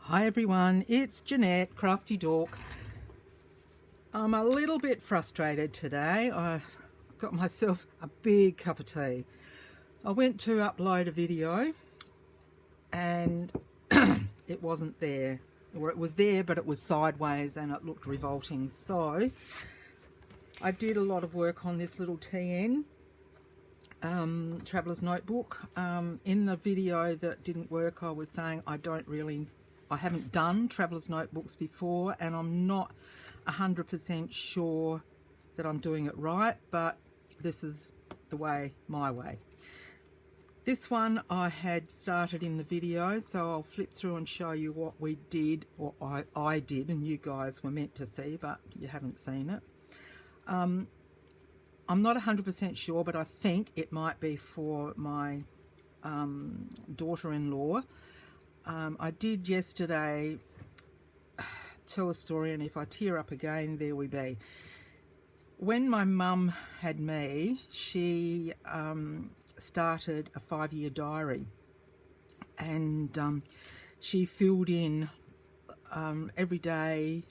Hi everyone, it's Jeanette, Crafty Dork. I'm a little bit frustrated today. I got myself a big cup of tea. I went to upload a video and it wasn't there. Or it was there, but it was sideways and it looked revolting. So I did a lot of work on this little TN Traveler's Notebook. In the video that didn't work, I was saying I haven't done Traveler's Notebooks before, and I'm not 100% sure that I'm doing it right, but this is the way, my way. This one I had started in the video, so I'll flip through and show you what we did, or I did, and you guys were meant to see, but you haven't seen it. I'm not 100% sure, but I think it might be for my daughter-in-law. I did yesterday tell a story, and if I tear up again, there we be. When my mum had me, she started a 5-year diary, and she filled in every day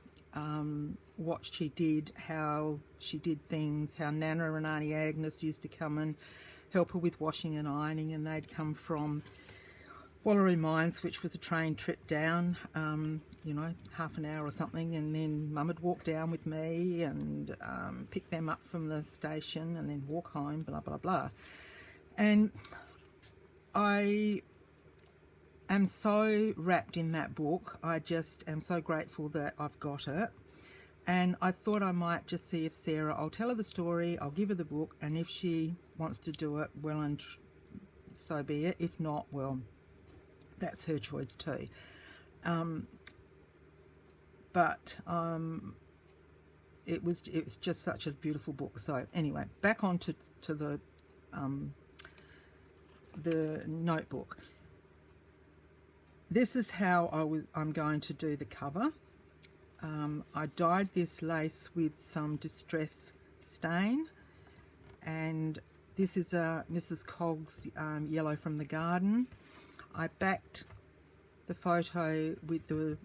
what she did, how she did things, how Nana and Auntie Agnes used to come and help her with washing and ironing, and they'd come from Wallaroo Mines, which was a train trip down, you know, half an hour or something, and then Mum would walk down with me and pick them up from the station and then walk home, blah, blah, blah. And I am so wrapped in that book. I just am so grateful that I've got it. And I thought I might just see if Sarah, I'll tell her the story, I'll give her the book, and if she wants to do it, well, and so be it. If not, well, that's her choice too. It was just such a beautiful book. So anyway, back on to the notebook. This is how I'm going to do the cover. I dyed this lace with some Distress stain, and this is a Mrs. Cogg's Yellow from the Garden. I backed the photo with the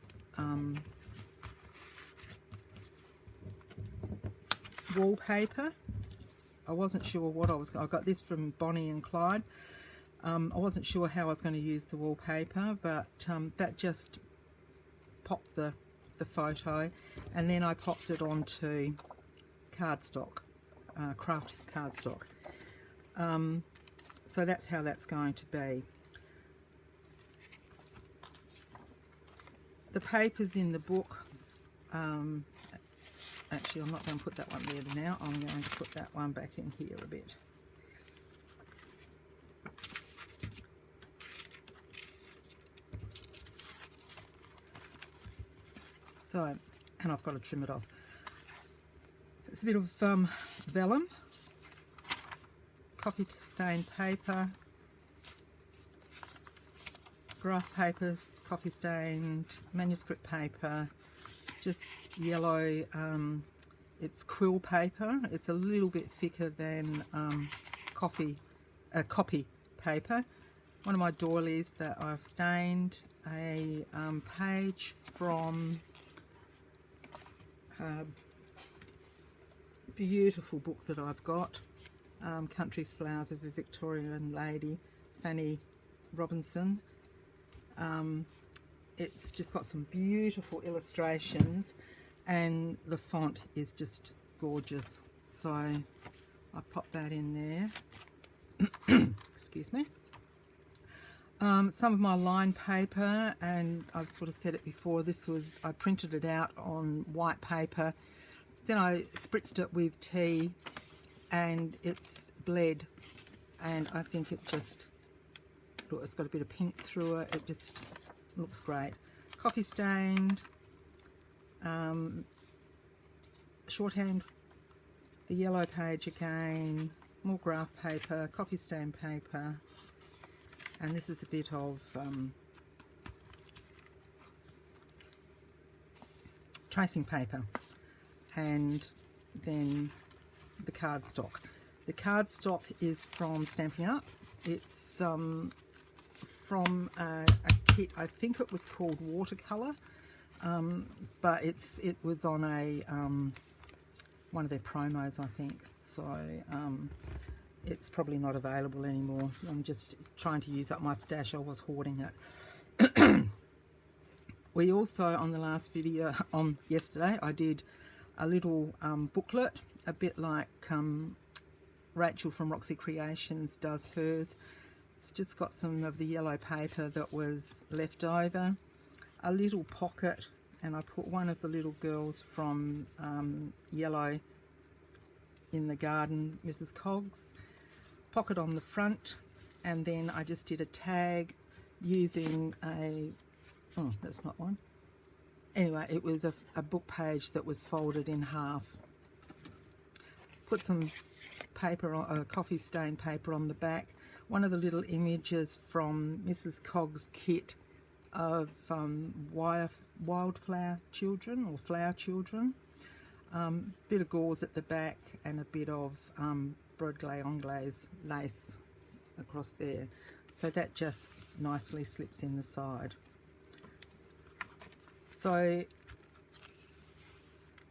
wallpaper. I wasn't sure what I got this from Bonnie and Clyde. I wasn't sure how I was going to use the wallpaper, but that just popped the photo, and then I popped it onto cardstock, craft cardstock. So that's how that's going to be. The papers in the book, actually I'm not going to put that one there now, I'm going to put that one back in here a bit. So, and I've got to trim it off. It's a bit of vellum, coffee stained paper, graph papers, coffee stained, manuscript paper, just yellow, it's quill paper. It's a little bit thicker than copy paper. One of my doilies that I've stained, a page from a beautiful book that I've got, Country Flowers of a Victorian Lady, Fanny Robinson. It's just got some beautiful illustrations, and the font is just gorgeous. So I popped that in there. Excuse me. Some of my line paper, and I've sort of said it before, I printed it out on white paper, then I spritzed it with tea, and it's bled, and I think it just, look, it's got a bit of pink through it, it just looks great. Coffee stained, shorthand, the yellow page again, more graph paper, coffee stained paper, and this is a bit of tracing paper, and then the cardstock. The cardstock is from Stampin' Up. It's from a kit. I think it was called Watercolor, but it was on a one of their promos, I think. So it's probably not available anymore. I'm just trying to use up my stash. I was hoarding it. We also, on the last video, on yesterday, I did a little booklet, a bit like Rachel from Roxy Creations does hers. It's just got some of the yellow paper that was left over, a little pocket, and I put one of the little girls from Yellow in the Garden, Mrs. Coggs, pocket on the front, and then I just did a tag using a, oh, that's not one. Anyway, it was a book page that was folded in half. Put some paper, coffee stain paper on the back. One of the little images from Mrs. Coggs' kit of wildflower children or flower children. Bit of gauze at the back and a bit of Brodeglay Anglaise lace across there. So that just nicely slips in the side. So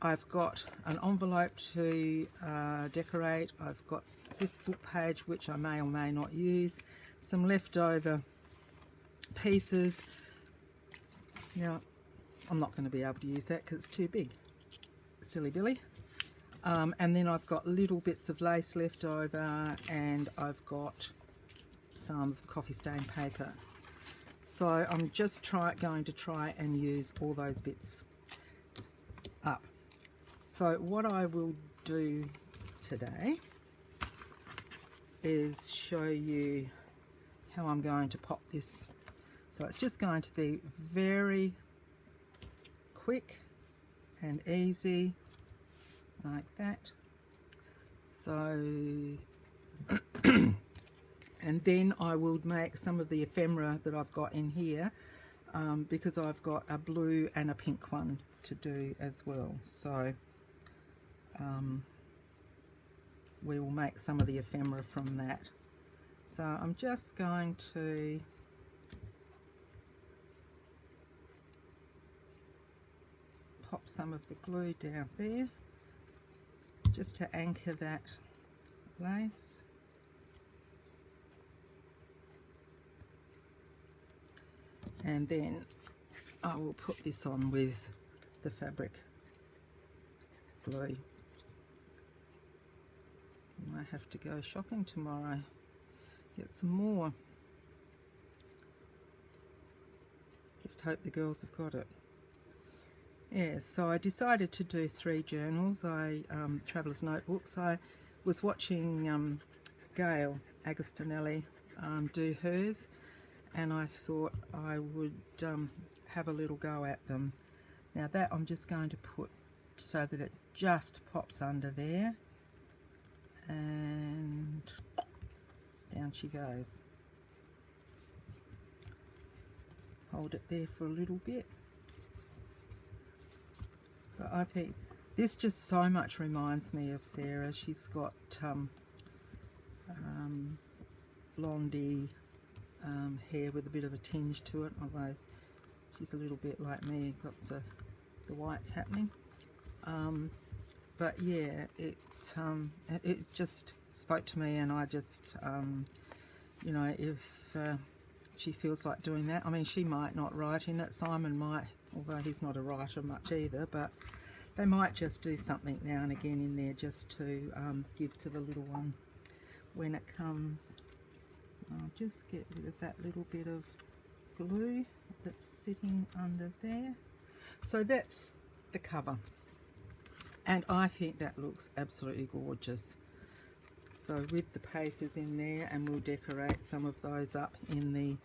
I've got an envelope to decorate. I've got this book page, which I may or may not use. Some leftover pieces. Now, I'm not going to be able to use that because it's too big. Silly Billy. And then I've got little bits of lace left over, and I've got some coffee stain paper. So I'm just going to try and use all those bits up. So what I will do today is show you how I'm going to pop this. So it's just going to be very quick and easy, like that. So and then I will make some of the ephemera that I've got in here, because I've got a blue and a pink one to do as well. So we will make some of the ephemera from that. So I'm just going to pop some of the glue down there just to anchor that lace. And then I will put this on with the fabric glue. I have to go shopping tomorrow, get some more. Just hope the girls have got it. Yeah, so I decided to do 3 journals. Traveller's Notebooks. I was watching Gail Agostinelli do hers, and I thought I would have a little go at them. Now that I'm just going to put so that it just pops under there, and down she goes. Hold it there for a little bit. So I think this just so much reminds me of Sarah. She's got blondie hair with a bit of a tinge to it, although she's a little bit like me, got the whites happening. But yeah, it just spoke to me, and I just, you know, if she feels like doing that. I mean, she might not write in it. Simon might, although he's not a writer much either, but they might just do something now and again in there just to give to the little one when it comes. I'll just get rid of that little bit of glue that's sitting under there. So that's the cover, and I think that looks absolutely gorgeous. So with the papers in there, and we'll decorate some of those up in the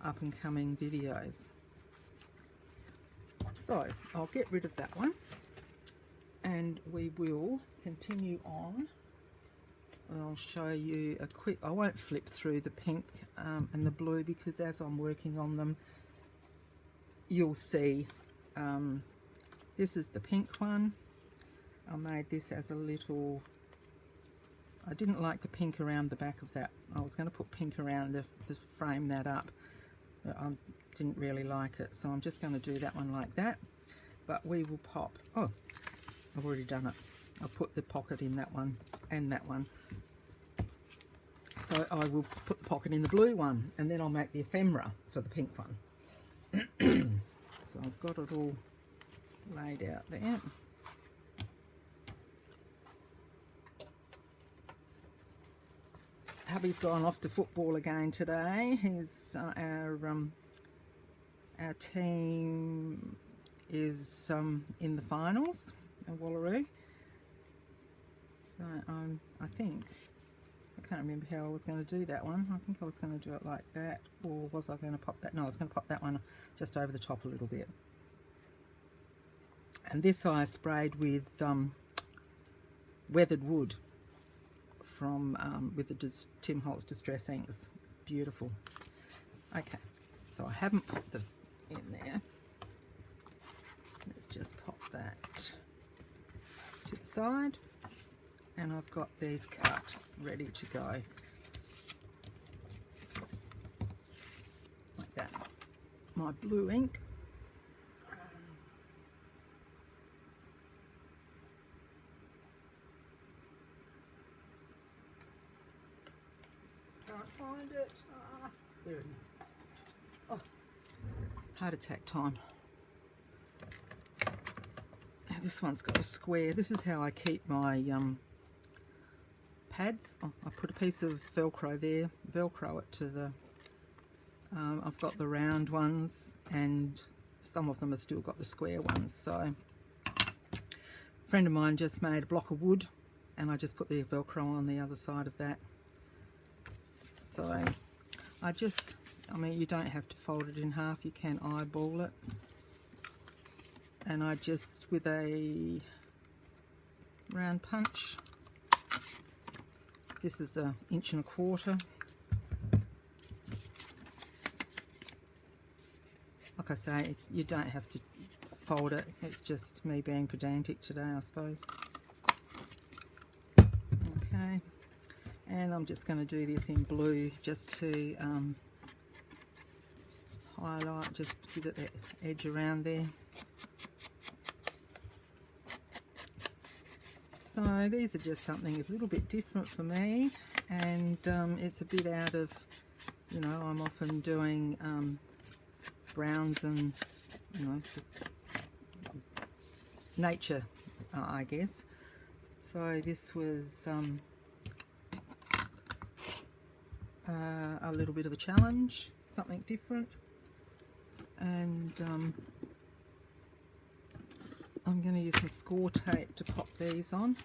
up and coming videos. So I'll get rid of that one, and we will continue on. I'll show you a quick, I won't flip through the pink and the blue, because as I'm working on them you'll see this is the pink one. I made this as a little, I didn't like the pink around the back of that. I was going to put pink around to frame that up, but I didn't really like it, so I'm just going to do that one like that. But we will pop, oh, I've already done it. I'll put the pocket in that one and that one. So I will put the pocket in the blue one, and then I'll make the ephemera for the pink one. So I've got it all laid out there. Hubby's gone off to football again today. He's our team is in the finals at Wallaroo. So I think, I can't remember how I was going to do that one. I think I was going to do it like that, or was I going to pop that? No, I was going to pop that one just over the top a little bit. And this I sprayed with weathered wood from with the Tim Holtz Distress Inks. Beautiful. Okay, so I haven't put the in there. Let's just pop that to the side, and I've got these cut ready to go like that. My blue ink. Can't find it. There it is. Oh, heart attack time. Now this one's got a square. This is how I keep my pads. Oh, I put a piece of Velcro there, Velcro it to the, I've got the round ones, and some of them have still got the square ones. So a friend of mine just made a block of wood, and I just put the Velcro on the other side of that. So I mean, you don't have to fold it in half, you can eyeball it. And I just, with a round punch, this is 1.25 inches. Like I say, you don't have to fold it, it's just me being pedantic today, I suppose. Okay. And I'm just going to do this in blue just to highlight, just give it that edge around there. So these are just something a little bit different for me, and it's a bit out of, you know, I'm often doing browns and, you know, nature, I guess. So this was a little bit of a challenge, something different, and I'm going to use my score tape to pop these on.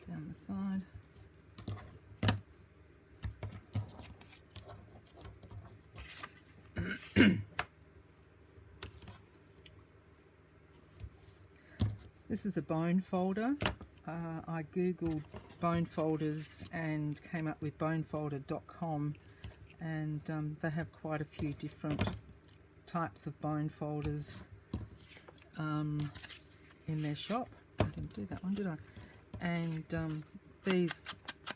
Down the side. This is a bone folder. I googled bone folders and came up with bonefolder.com, and they have quite a few different types of bone folders in their shop. I didn't do that one, did I? And these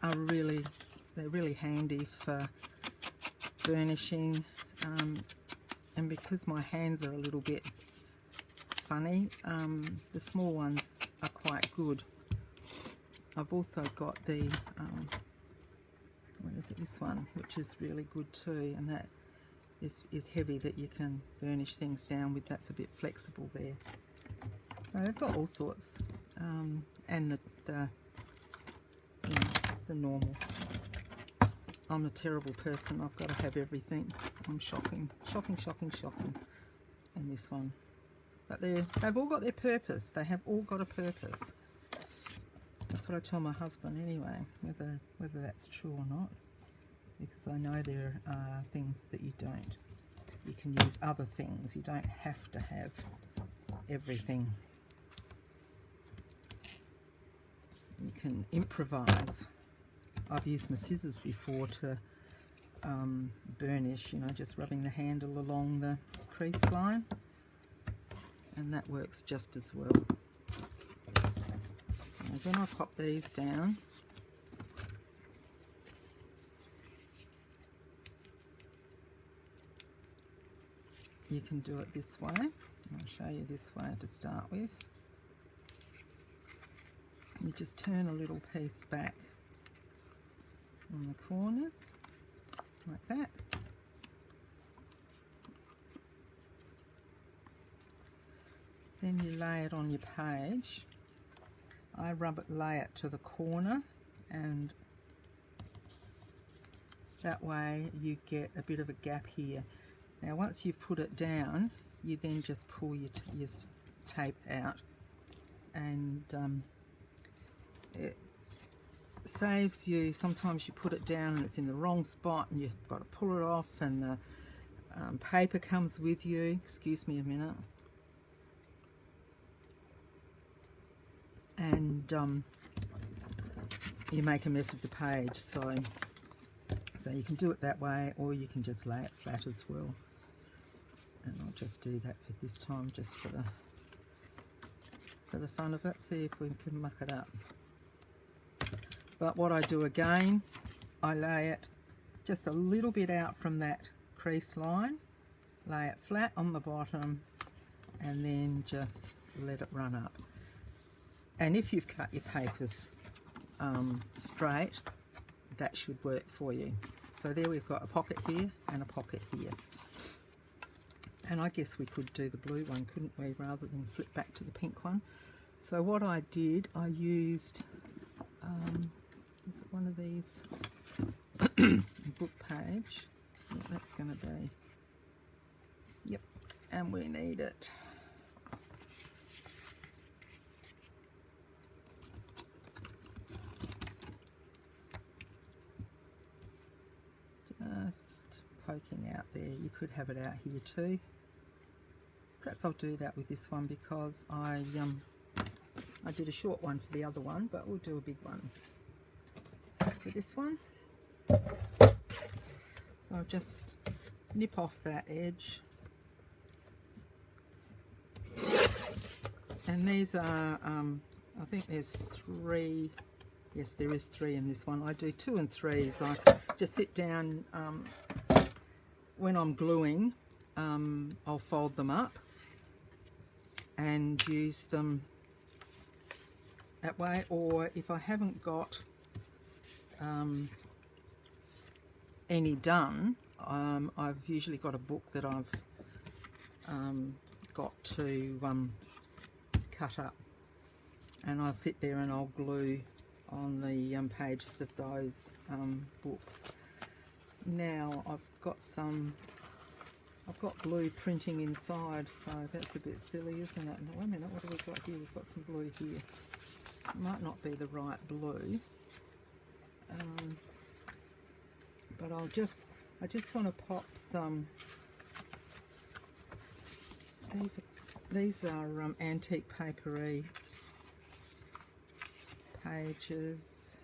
are they're really handy for burnishing, and because my hands are a little bit funny, the small ones are quite good. I've also got the what is it, this one, which is really good too, and that is heavy, that you can burnish things down with. That's a bit flexible there. So I've got all sorts, and the you know, the normal. I'm a terrible person, I've got to have everything. I'm shocking. And this one. But they've all got their purpose. They have all got a purpose. That's what I tell my husband anyway, whether that's true or not. Because I know there are things that you don't. You can use other things. You don't have to have everything. You can improvise. I've used my scissors before to burnish, you know, just rubbing the handle along the crease line, and that works just as well. when I pop these down, you can do it this way. I'll show you this way to start with. You just turn a little piece back on the corners, like that. Then you lay it on your page. I lay it to the corner, and that way you get a bit of a gap here. Now once you've put it down, you then just pull your tape out, and it saves you. Sometimes you put it down and it's in the wrong spot and you've got to pull it off, and the paper comes with you. Excuse me a minute. And you make a mess of the page, so you can do it that way, or you can just lay it flat as well. And I'll just do that for this time, just for the fun of it. See if we can muck it up. But what I do again, I lay it just a little bit out from that crease line, lay it flat on the bottom, and then just let it run up. And if you've cut your papers straight, that should work for you. So there we've got a pocket here and a pocket here. And I guess we could do the blue one, couldn't we, rather than flip back to the pink one. So what I did, I used, is it one of these book page? Yeah, that's going to be, yep, and we need it. Just poking out there. You could have it out here too. Perhaps I'll do that with this one, because I did a short one for the other one, but we'll do a big one for this one. So I'll just nip off that edge. And these are, I think there's 3. Yes, there is 3 in this one. I do 2 and 3s. I just sit down, when I'm gluing, I'll fold them up and use them that way. Or if I haven't got any done, I've usually got a book that I've got to cut up, and I'll sit there and I'll glue on the pages of those books. Now I've got glue printing inside, so that's a bit silly, isn't it? Wait a minute, what have we got here? We've got some blue here. It might not be the right blue, but I just want to pop some. These are antique papery pages.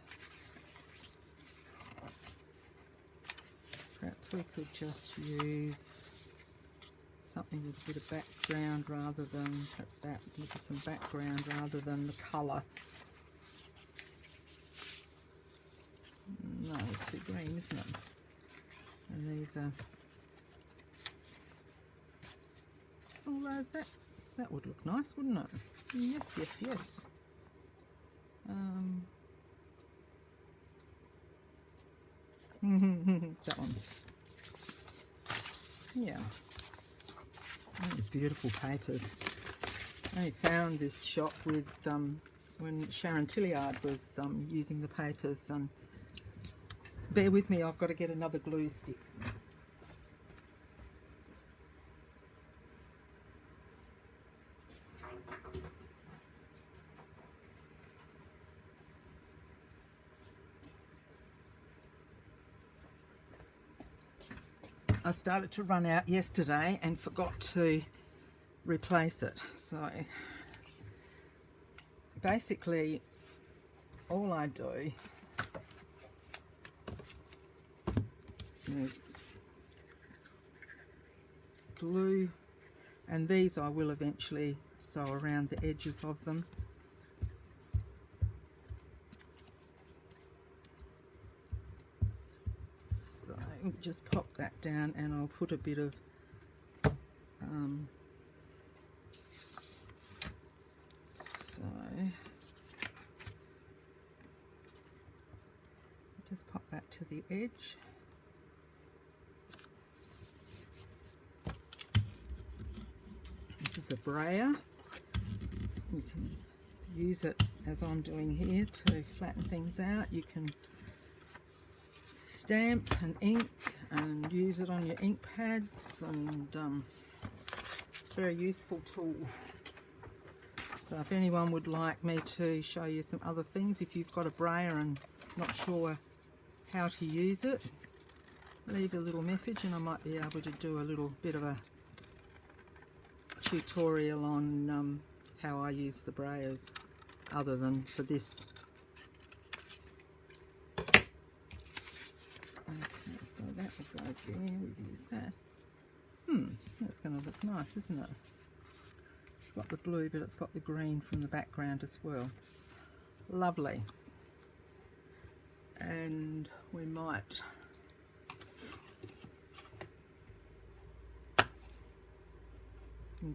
Perhaps we could just use something with a bit of background rather than, perhaps that, with some background rather than the colour. No, it's too green, isn't it? And these are, although that would look nice, wouldn't it? Yes, yes, yes. That one. Yeah. These beautiful papers. I found this shop with when Sharon Tilliard was using the papers, and bear with me, I've got to get another glue stick. I started to run out yesterday and forgot to replace it. So basically all I do is glue, and these I will eventually sew around the edges of them. just pop that down, and I'll put a bit of just pop that to the edge. This is a brayer. You can use it as I'm doing here to flatten things out. You can stamp and ink and use it on your ink pads, and very useful tool. So if anyone would like me to show you some other things, if you've got a brayer and not sure how to use it, leave a little message and I might be able to do a little bit of a tutorial on how I use the brayers, other than for this. Okay, so that will go there. We've used that. That's going to look nice, isn't it? It's got the blue, but it's got the green from the background as well. Lovely. And we might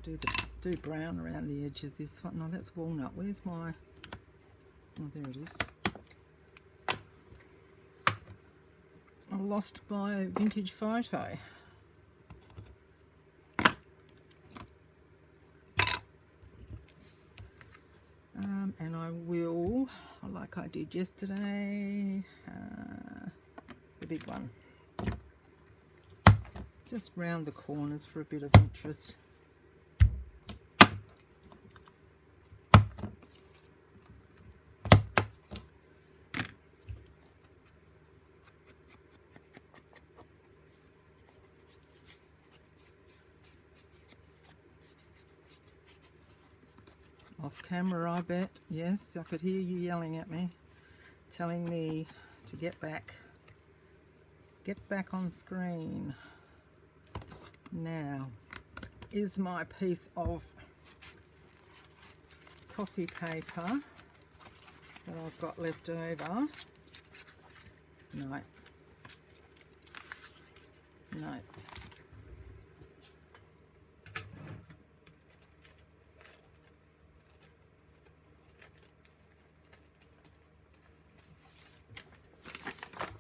do brown around the edge of this one. No, that's walnut. Where's my... Oh, there it is. I lost my vintage photo. And I will, like I did yesterday, the big one. Just round the corners for a bit of interest. Off camera, I bet. Yes, I could hear you yelling at me, telling me to get back on screen. Now is my piece of coffee paper that I've got left over. No.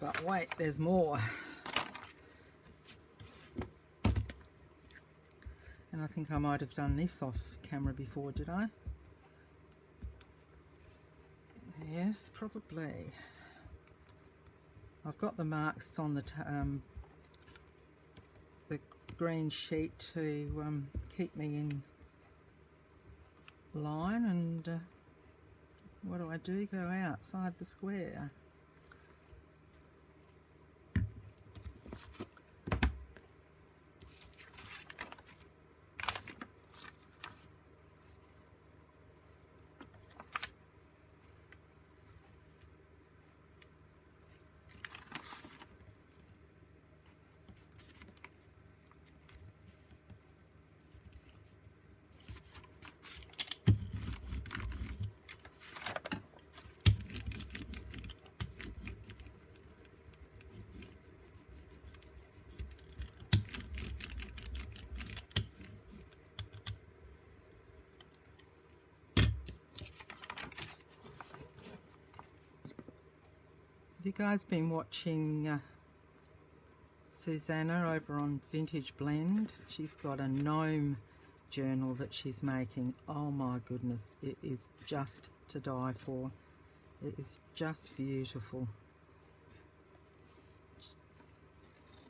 But wait, there's more. And I think I might have done this off camera before, did I? Yes, probably. I've got the marks on the green sheet to keep me in line, and what do? Go outside the square. Have you guys been watching Susanna over on Vintage Blend? She's got a gnome journal that she's making. Oh my goodness, it is just to die for. It is just beautiful.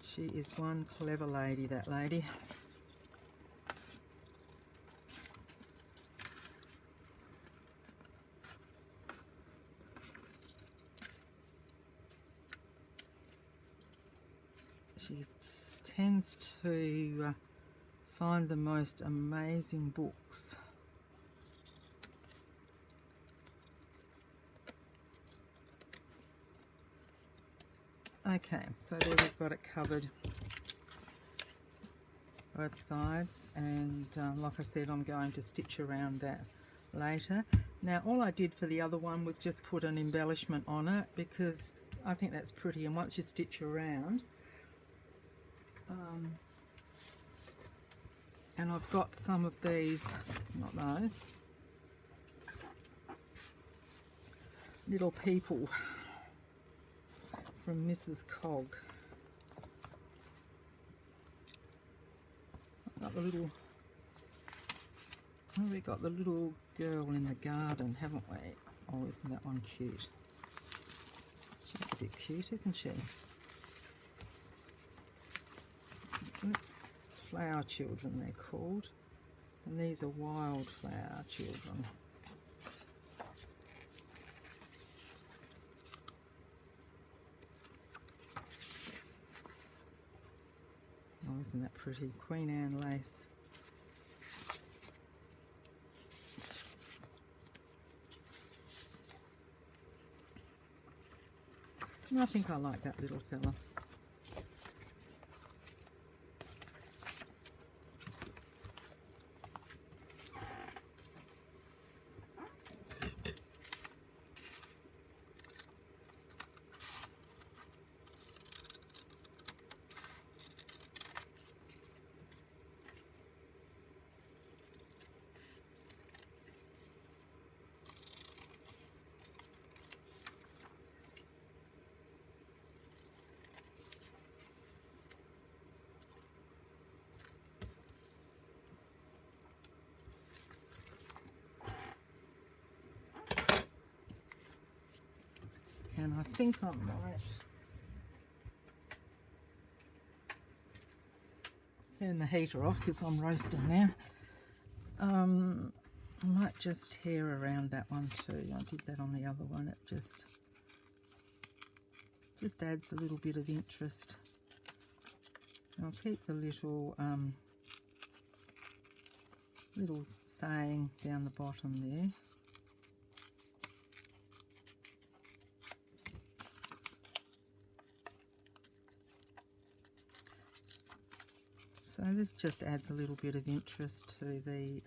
She is one clever lady, that lady. She tends to find the most amazing books. Okay, so there we've got it covered, both sides, and like I said, I'm going to stitch around that later. Now all I did for the other one was just put an embellishment on it because I think that's pretty, and once you stitch around, And I've got some of these, not those, little people from Mrs. Cog. I've got the little, oh, we got the little girl in the garden, haven't we? Oh, isn't that one cute? She's a bit cute, isn't she? It's flower children, they're called. And these are wildflower children. Oh, isn't that pretty? Queen Anne lace. And I think I like that little fella. And I think I might turn the heater off because I'm roasting now. I might just tear around that one too. I did that on the other one. It just adds a little bit of interest. I'll keep the little little saying down the bottom there. So this just adds a little bit of interest to the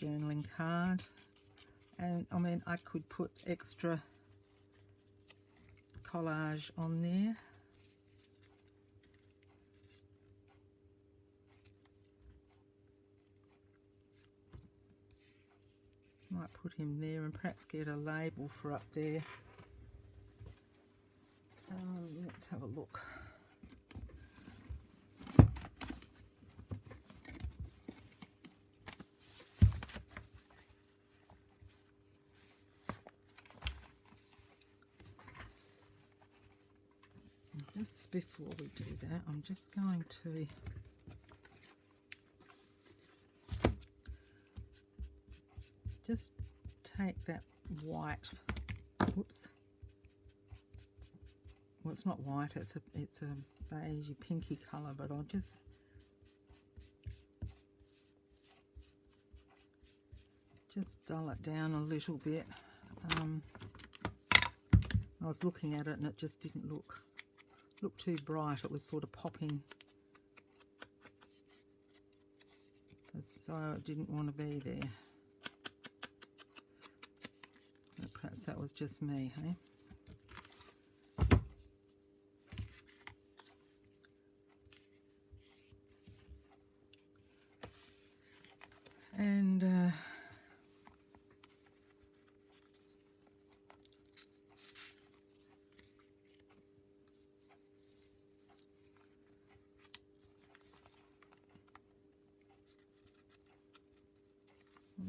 journaling card. And I mean, I could put extra collage on there. Might put him there and perhaps get a label for up there. Let's have a look. Just before we do that, I'm just going to just take that white, whoops, well, it's not white, it's a beige pinky colour, but I'll just dull it down a little bit. I was looking at it and it just didn't look too bright. It was sort of popping, so it didn't want to be there. But perhaps that was just me, hey? And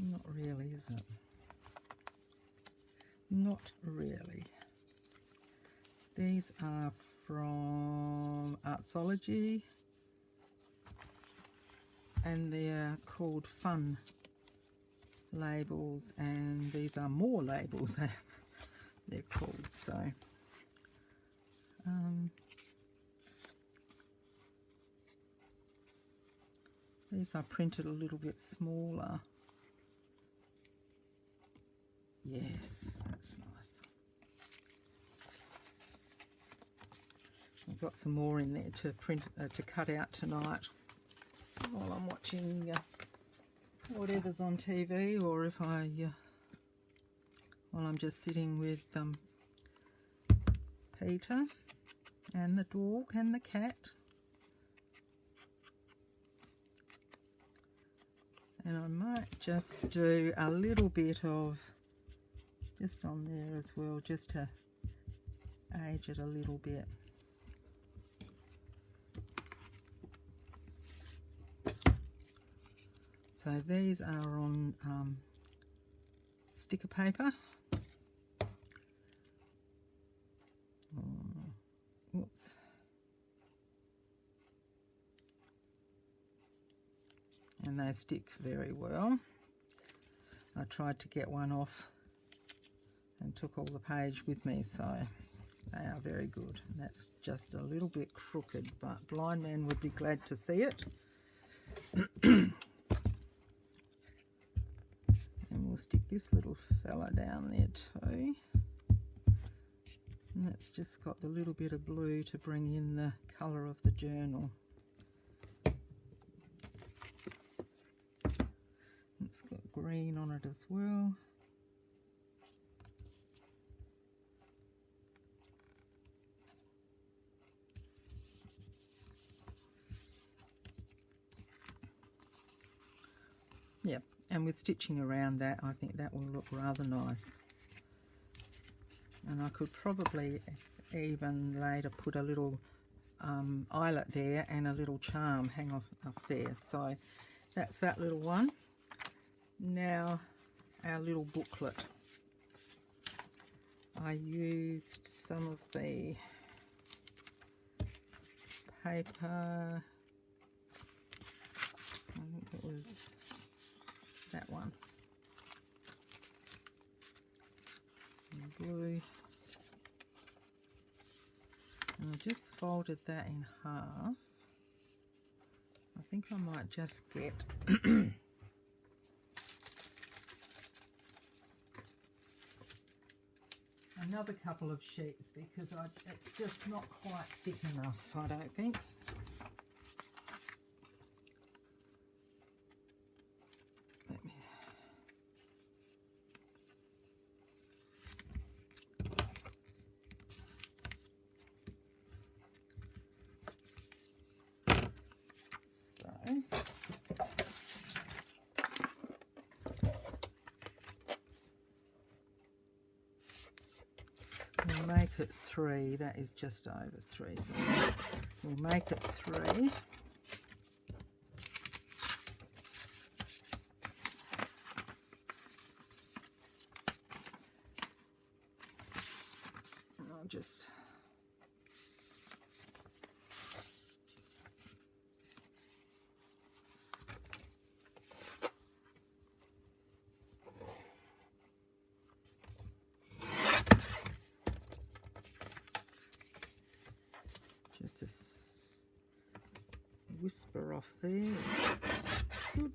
not really, is it? Not really. These are from Artsology and they're called Fun labels, and these are more labels they're called. So these are printed a little bit smaller. Yes, that's nice. I've got some more in there to print, to cut out tonight while I'm watching whatever's on TV, or if I, while I'm just sitting with Peter and the dog and the cat. And I might just do a little bit of just on there as well, just to age it a little bit. So these are on sticker paper. Oops. And they stick very well. I tried to get one off and took all the page with me, so they are very good. And that's just a little bit crooked, but blind men would be glad to see it. And we'll stick this little fella down there too. And it's just got the little bit of blue to bring in the colour of the journal. It's got green on it as well. Yep, and with stitching around that, I think that will look rather nice. And I could probably even later put a little eyelet there and a little charm hang off up there. So that's that little one. Now our little booklet. I used some of the paper, I think it was that one, and blue, and I just folded that in half. I think I might just get another couple of sheets because it's just not quite thick enough, I don't think. Let me... We'll make it 3. That is just over 3, so we'll make it 3. And I'll just whisper off there. Good.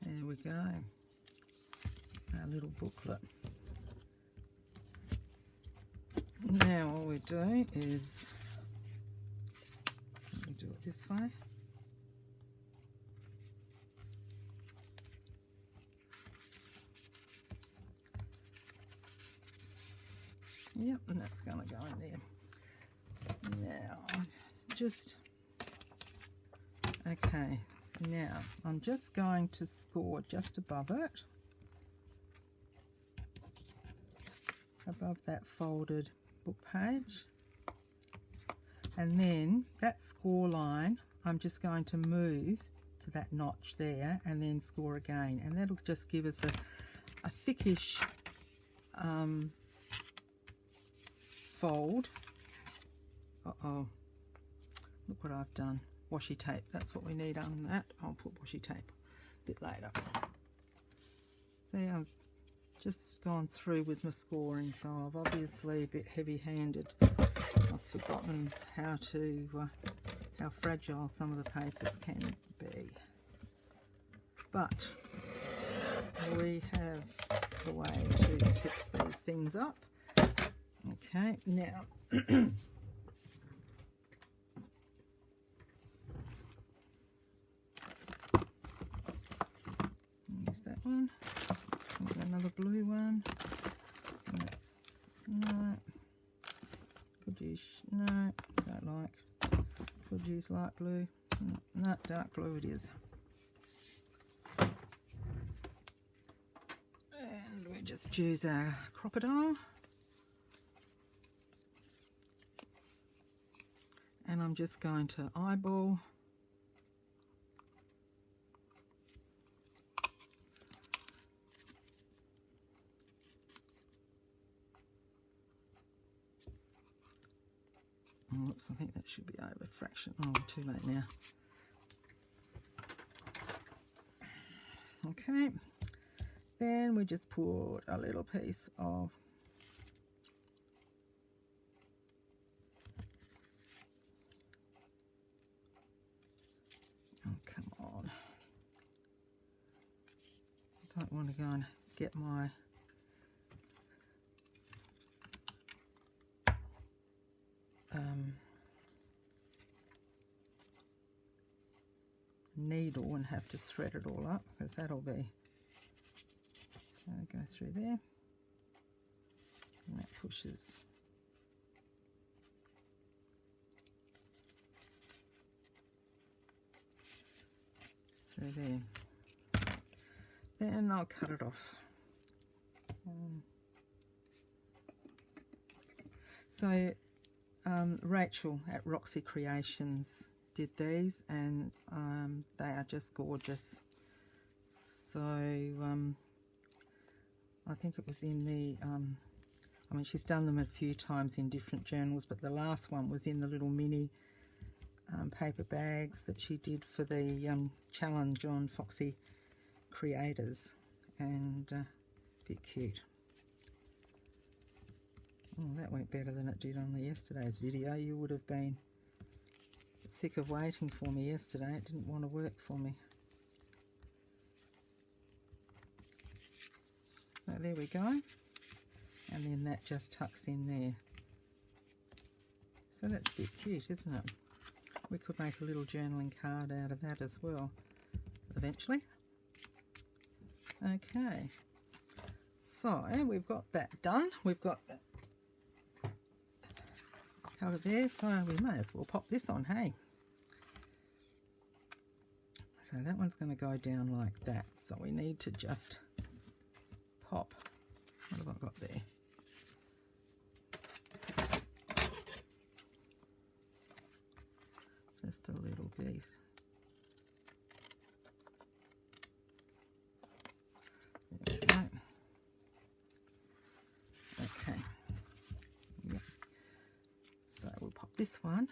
There we go, our little booklet. Now all we do is, let me do it this way. Yep, and that's going to go in there. Now, just, okay. Now, I'm just going to score just above it, above that folded book page, and then that score line I'm just going to move to that notch there and then score again, and that'll just give us a thickish fold. Uh-oh, look what I've done. Washi tape, that's what we need on that. I'll put washi tape a bit later. See, I've just gone through with my scoring, so I've obviously a bit heavy-handed. I've forgotten how fragile some of the papers can be. But we have the way to fix these things up. Okay, now use that one. Got another blue one. That's no. Could use no. Don't like. Could use light blue. No, dark blue it is. And we just use our crocodile. And I'm just going to eyeball oops, I think that should be over a fraction. Oh, too late now. Okay, then we just put a little piece of come on. I don't want to go and get my needle and have to thread it all up, because that'll be, so I go through there and that pushes through there. Then I'll cut it off. So Rachel at Roxy Creations did these, and they are just gorgeous. So I think it was in the I mean, she's done them a few times in different journals, but the last one was in the little mini paper bags that she did for the challenge on Foxy Creators, and a bit cute. Oh, that went better than it did on the yesterday's video. You would have been sick of waiting for me yesterday. It didn't want to work for me. So there we go. And then that just tucks in there. So that's a bit cute, isn't it? We could make a little journaling card out of that as well, eventually. Okay. So we've got that done. We've got that covered there, so we may as well pop this on, hey? So that one's going to go down like that. So we need to just pop. What have I got there? Just a little piece. There we go. Okay. Yep. So we'll pop this one.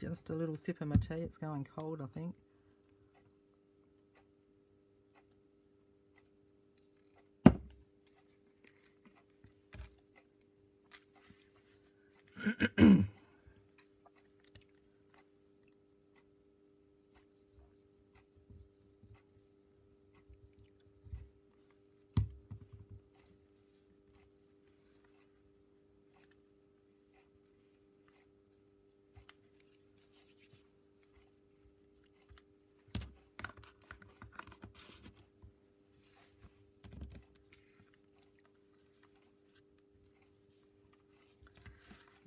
Just a little sip of my tea. It's going cold, I think.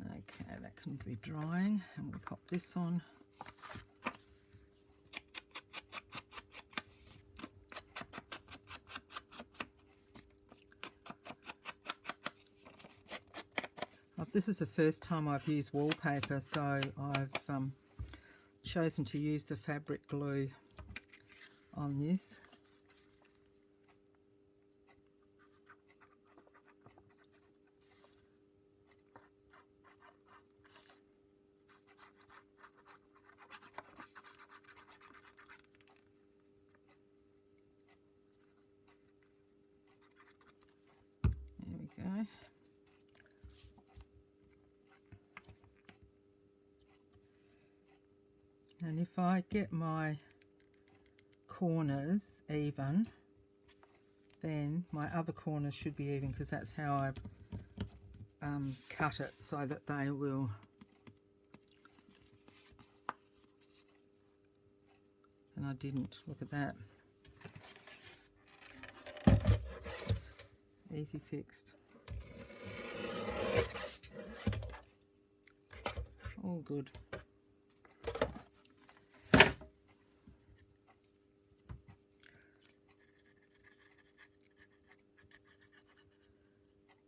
Okay, that can be drying, and we'll pop this on. This is the first time I've used wallpaper, so I've chosen to use the fabric glue on this. And if I get my corners even, then my other corners should be even, because that's how I cut it, so that they will and I didn't. Look at that. Easy fixed. All good.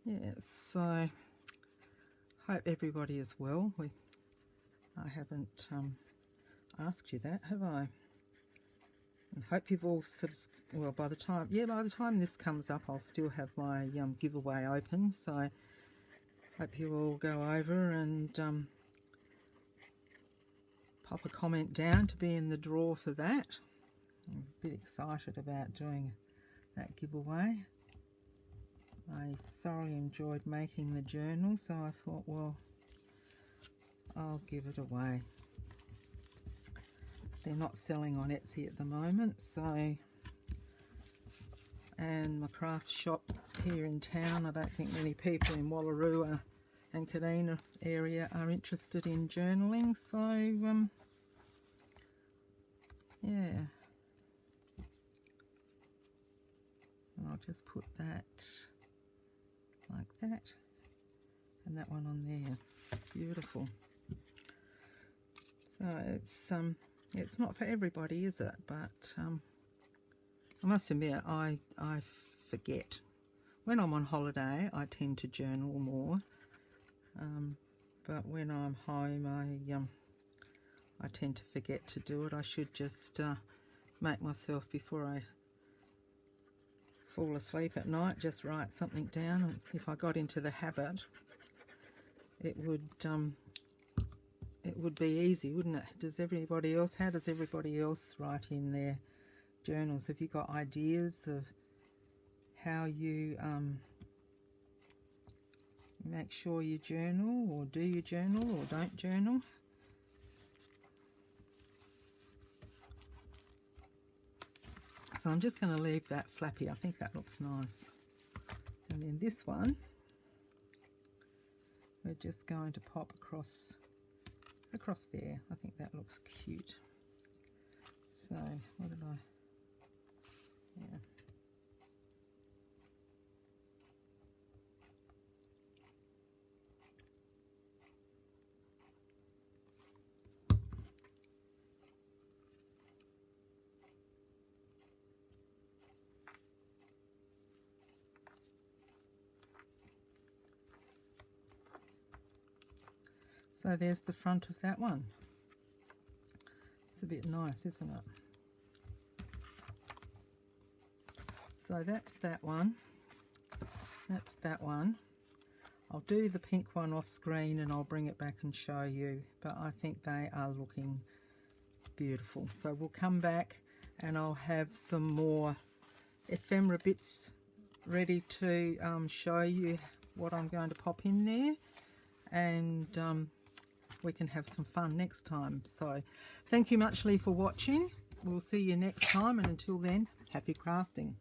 Yeah, so hope everybody is well. I haven't asked you that, have I? And hope you've all well, by the time this comes up, I'll still have my giveaway open. So hope you all go over and pop a comment down to be in the draw for that. I'm a bit excited about doing that giveaway. I thoroughly enjoyed making the journal, so I thought, well, I'll give it away. They're not selling on Etsy at the moment, so, and my craft shop here in town, I don't think many people in Wallaroo and Kadina area are interested in journaling, so yeah. And I'll just put that like that, and that one on there. Beautiful. So it's not for everybody, is it? But I must admit, I forget. When I'm on holiday, I tend to journal more. But when I'm home, I tend to forget to do it. I should just make myself, before I fall asleep at night, just write something down. And if I got into the habit, it would be easy, wouldn't it? How does everybody else write in their journals? Have you got ideas of how you make sure you journal, or do you journal, or don't journal? So I'm just going to leave that flappy. I think that looks nice. And then this one, we're just going to pop across there. I think that looks cute. So what did I, yeah. So there's the front of that one. It's a bit nice, isn't it? So that's that one. That's that one. I'll do the pink one off screen and I'll bring it back and show you, but I think they are looking beautiful. So we'll come back and I'll have some more ephemera bits ready to show you what I'm going to pop in there, and we can have some fun next time. So thank you muchly for watching. We'll see you next time, and until then, happy crafting.